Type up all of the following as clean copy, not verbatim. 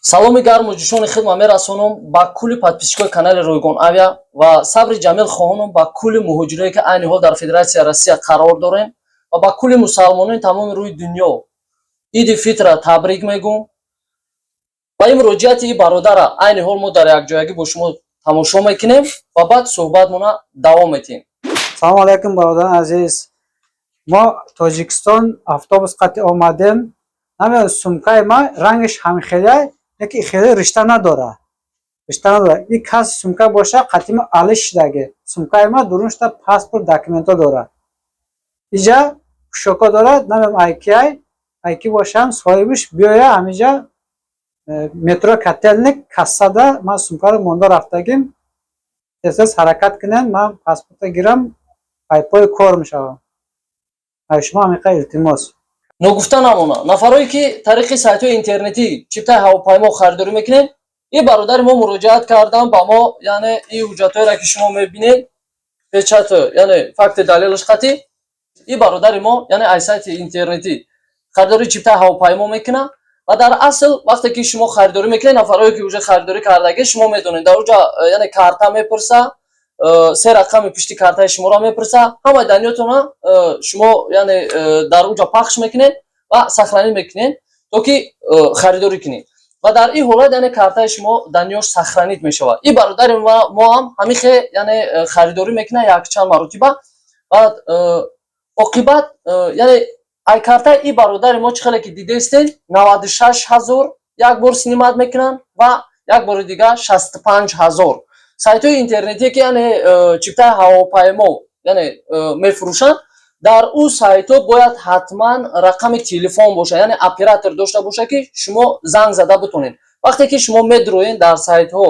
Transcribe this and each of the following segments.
саломи гарму ҷӯшони хидмат мерасонам ба кулли подписчикои канали Ройгон Авиа ва сабри ҷамил хоҳонам ба кулли муҳоҷирое ки айни ҳол дар Федератсияи Россия қарор дорем ва ба кулли мусалмонони тамоми рӯи дунё иди фитра табрик мегӯм ва ин муроҷиати ин бародара айни ҳол мо дар якҷоягӣ бо шумо тамошо мекунем ва баъд суҳбатмона давом медиҳем. Салому алейкум бародарон азиз. Мо Тоҷикистон автобус қатъи омадем. Намеён сумкаи ма рангаш ҳамихеле, лекин хеле ришта надора. Ин кас сумка боша қатъи ма али шидаги. Сумкаи ма дурун шуда паспорт документҳо дора. Иҷа кушоко дора, намеён айки бошам соҳибиш биёя ҳамиҷа метро Котельник кассада ман сумкаро монда рафтагим. Тез ҳаракат кунем, ман паспортро гирам, пайпои кор мешавам. Ай шумо ҳамиқа илтимос. Ногуфта намона нафарое ки тариқи сайтҳои интернетӣ чиптаи ҳавопаймо харидорӣ мекунед, ин бародари мо муроҷиат кардан ба мо, яъне ин ҳуҷҷатҳоеро ки шумо мебинед, печати, яъне факти далелаш қатъӣ, ин бародари мо, яъне аз сайти интернетӣ харидори чиптаи ҳавопаймо мекунад ва дар асл вақте ки шумо харидорӣ мекунед, нафарое ки уже харидорӣ кардаги шумо медонед, дар онҷа яъне карта мепурса, се рақами пишти картаи шуморо мепурса, ҳамаи даниётона шумо яъне дар онҷа пахш мекунед ва сахранӣ мекунед, то ки харидорӣ кунед ва дар ин ҳолат яъне картаи шумо даниёш сахранид мешавад. Ин бародари мо ҳам ҳамихе яъне харидорӣ мекунад якчанд маротиба ва оқибат яъне ай картаи ин бародари мо чӣ хеле ки дидаистед 96,000 як бор снимат мекунанд ва як бори дигар 65,000. Сайтҳои интернетие ки яъне чиптаи ҳавопаймо яъне мефурӯшанд, дар ӯ сайтҳо бояд ҳатман рақами телефон боша, яъне оператор дошта боша ки шумо занг зада битонед. Вақте ки шумо медроед дар сайтҳо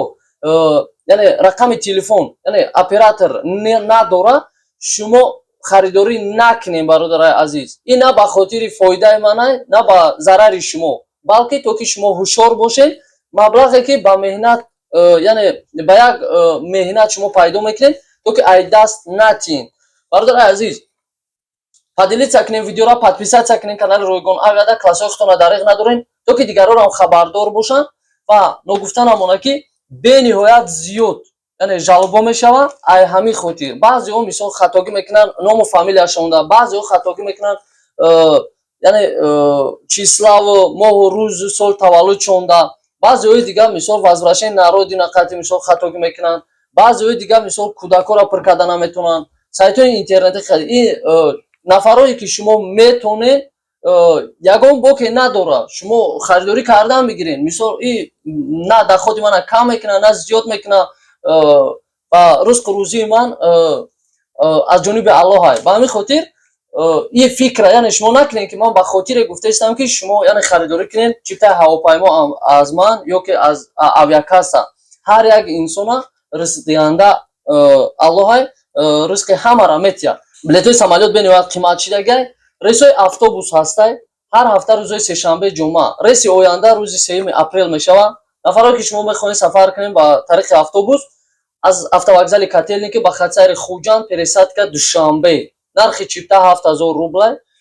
яъне рақами телефон, яъне оператор надора, шумо харидорӣ накунед бародари азиз. Ин на ба хотири фоидаи ман, на ба зарари шумо, балки то ки шумо ҳушёр бошед, маблағе ки ба меҳнат яъне ба як меҳнат шумо пайдо мекунед, то ки ай даст натиҳед. Бародари азиз, падилитсия кунед, видеоро подписатсия кунед канали Ройгон Авиада, классҳои худтонро дариқ надорен, то ки дигаронам хабардор бошанд ва ногуфта намона ки бениҳоят зиёд яъне жалоба мешавад. Ай ҳамин хотир баъзеҳо мисол хатогӣ мекунанд ному фамилия шонда, баъзеҳо хатогӣ мекунанд яъне числаву моҳу рӯзу сол таваллуд шонда, баъзеҳои дигар мисол возвращение на родина қатъи мисол хатогӣ мекунанд, баъзеҳои дигар мисол кӯдакҳоро пур карда наметавонанд. Сайтҳои интернетӣ ин нафарое ки шумо метонед ягон боке надора, шумо харидорӣ кардан бигиред, мисол ин на дахоти мана кам мекунад, на зиёд мекунад ва ризқу рӯзии ман аз ҷониби Аллоҳ аст. Ба ҳамин хотир ин фикра яъне шумо накунед ки ман ба хотире гуфтаистам ки шумо яъне харидорӣ кунед чиптаи ҳавопаймо аз ман ё ки аз авиакасса. Ҳар як инсона ризқдиҳанда Аллоҳ аст, ризқи ҳамаро метиҳад. Билетҳои самолёт бениҳоят қимат шидаги, рейсҳои автобус ҳастанд. Ҳар ҳафта рӯзои сешанбе ҷумъа, рейси оянда рӯзи 3 апрел мешавад. Нафаре ки шумо мехоҳед сафар кунед ба тариқи автобус, аз автовокзали Котельники ба хатсайри Хуҷанд пересадка Душанбе, нархи чипта 7000 рубл.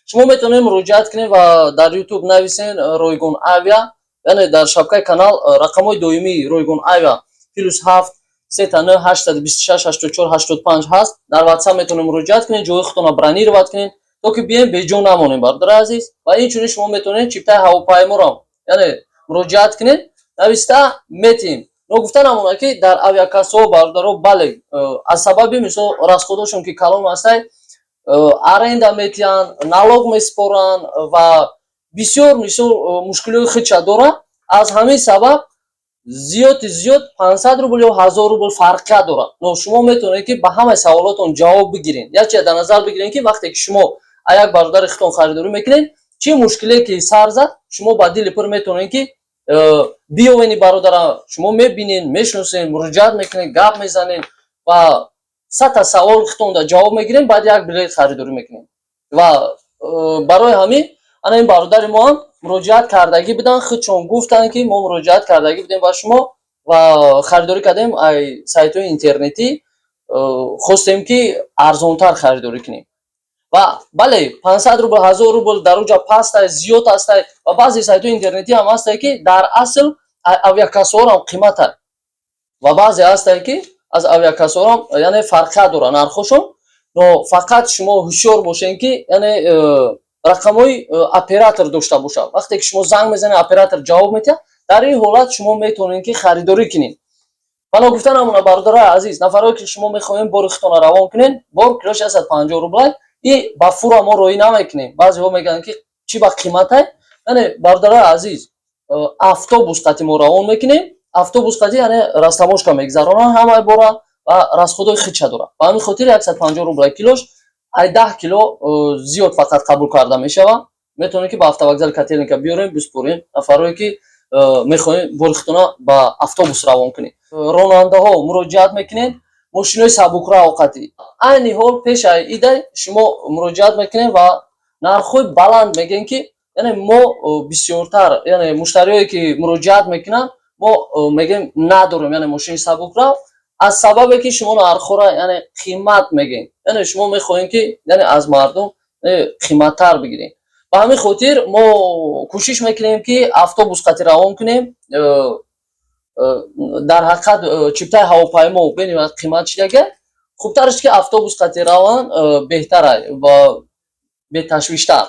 Шумо метавонед муроҷиат кунед ва дар YouTube нависед Ройгон Авиа, яъне дар шабакаи канал рақамҳои доимии Ройгон Авиа +7 39 826 84 85 ҳаст. Дар WhatsApp метавонед муроҷиат кунед, ҷои худтонро бронировать кунед, то ки бием беҷо намонем бародари азиз. Ва инчунин шумо метавонед чиптаи ҳавопайморо яъне муроҷиат кунед, нависта метиҳем. Ногуфта намона ки дар авиакассаҳо бародаро бале аз сабаби мисол расходҳошон ки калон ҳастанд, аренда метиҳанд, налог меспоранд ва бисёр мисол мушкилои худша дорад. Аз ҳамин сабаб зиёд 500 рубл ё 1000 рубл фарқият дорад. Но шумо метавонед ки ба ҳамаи саволотон ҷавоб бигиред. Як чиз дар назар бигиред ки вақте ки шумо як бародари худтон харидорӣ мекунед, чӣ мушкиле ки сар зад, шумо ба дили пур метавонед ки биёвени бародара шумо мебинед, мешиносед, муроҷиат мекунед, гап мезанед ва сата савол худтонда ҷавоб мегиред, баъд як билет харидорӣ мекунед. Ва барои ҳамин ана ин бародари мо ҳам муроҷиат кардагӣ буданд, худшон гуфтанд ки мо муроҷиат кардагӣ будем ба шумо ва харидорӣ кардем ай сайтҳои интернетӣ, хостем ки арзонтар харидорӣ кунем. ва бале 500 рубл 1000 рубл дар онҷа паст аст, зиёд аст ва баъзе сайтҳои интернетӣ ҳам ҳастанд ки дар асл авиакассаҳоро ҳам қимата ва баъзе ҳастанд ки аз авиакассаҳоро ҳам яъне фарқият дорад нархошон, но фақат шумо ҳушёр бошед ки яъне рақамҳои оператор дошта бошад. Вақте ки шумо занг мезанед, оператор ҷавоб медиҳад, дар ин ҳолат шумо метавонед ки харидорӣ кунед. Бано гуфтан ҳамуна бародарои азиз, нафароне ки шумо мехоҳем бори худтонро равон кунед, бор килош 150 рублай, и ба фура мо роӣ намекунем. Баъзеҳо мегӯянд ки чӣ ба қимат ай? Яъне бародарои азиз, автобус қати мо равон мекунем. Автобус қати яъне растамошка мегзаронанд ҳамаи бора ва расходҳои худша дорад. Ба ҳамин хотир 150 рублай килош, ай 10 кило зиёд фақат қабул карда мешавад. Метавонем ки ба автовокзали Котельника биёрем, биспорем нафароне ки мехоҳем бори худтона ба автобус равон кунед. Ронандаҳо муроҷиат мекунед, мошинои сабукраҳо қати. Айни ҳол пеша ида шумо муроҷиат мекунед ва нархҳои баланд мегӯем ки яъне мо бисёртар, яъне муштариҳое ки муроҷиат мекунанд, мо мегӯем надорем яъне мошини сабукрав, аз сабабе ки шумо нархҳоро яъне қимат мегӯем. Яъне шумо мехоҳем ки яъне аз мардум қиматтар бигирем. Ба ҳамин хотир мо кӯшиш мекунем ки автобус қати равон кунем. дар ҳақиқат чиптаи ҳавопаймо бинем қимат шидага, хубтараш ки автобус қати равон беҳтар ва беташвиштар.